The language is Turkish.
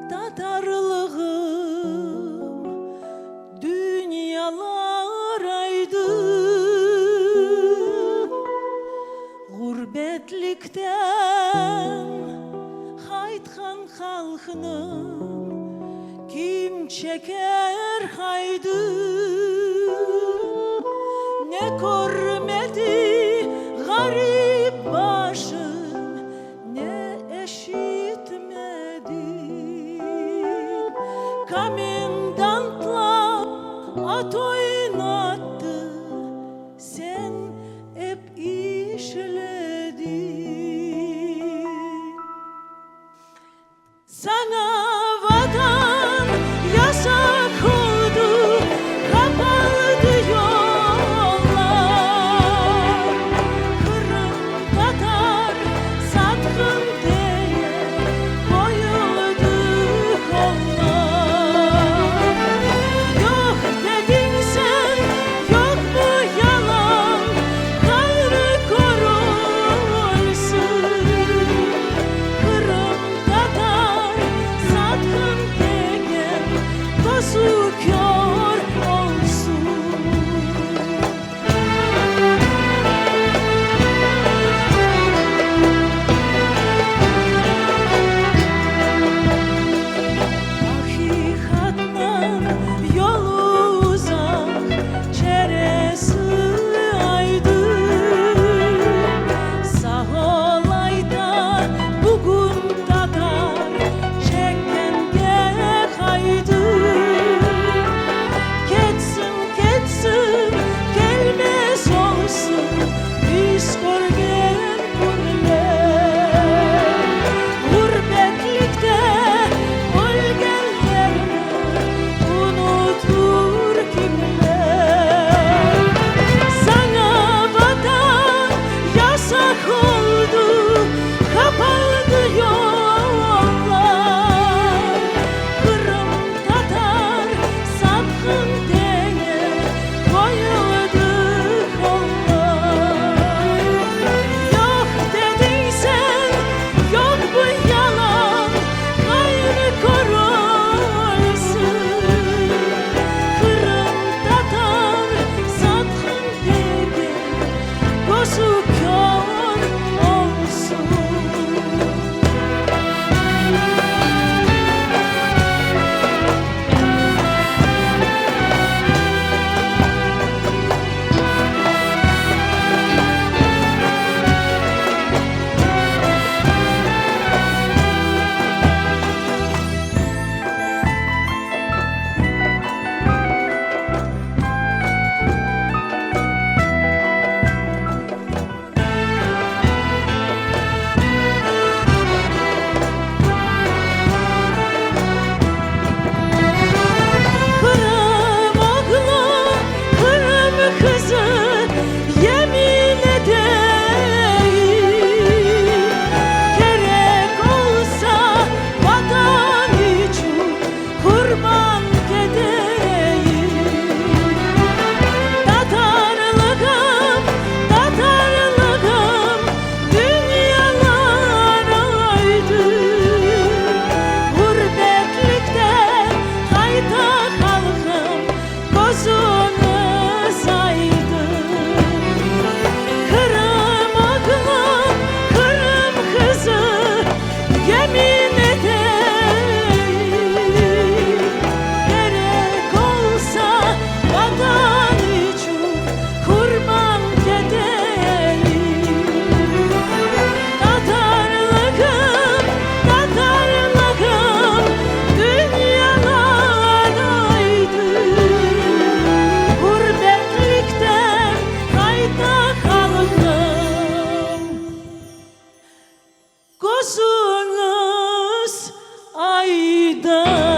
Tatarlığım dünyalar aydı. Gurbetlikten haytkan halkının kim çeker haydı. Ne görmedi garip başım, ne eşitmedi. Komendantla at oynattı, sen hep işledin. Sana vatan yasak oldu, kapandı yollar. Kırım Tatar satkın diye koyuldu kollar. Yok dedin sen, yok mu yalan, gayrı korulsun. Kırım Tatar satkın diye gözü kör olsun. Hakikattan yolu uzak, çeresi aydın. Sağ olayda bugün Tatar çekenge kaydı. Ketsin ketsin gelmez olsun biz görgen günler. Gurbetlikte ölgenlerini unutur kimler. Sana vatan yasak oldu, kapandı yollar. Kırım Tatar sapkın diye koyuldu kollar. Yok dedin sen, yok bu yalan, gayrı korulsun. Kırım Tatar sapkın diye gözü kör olsun. Kırım oğlu, Kırım kızı yemin edeyim. Gerek olsa vatan için kurban gideyim. Tatarlığım, Tatarlığım dünyalar aydı. Gurbetlikten hayta halkım gözünü saydı. Kırım oğlu, Kırım kızı yemin edeyim. Gerek olsa vatan için kurban gideyim. Tatarlığım, Tatarlığım dünyalar aydı. Gurbetlikten hayta halkım gözünüz ayda.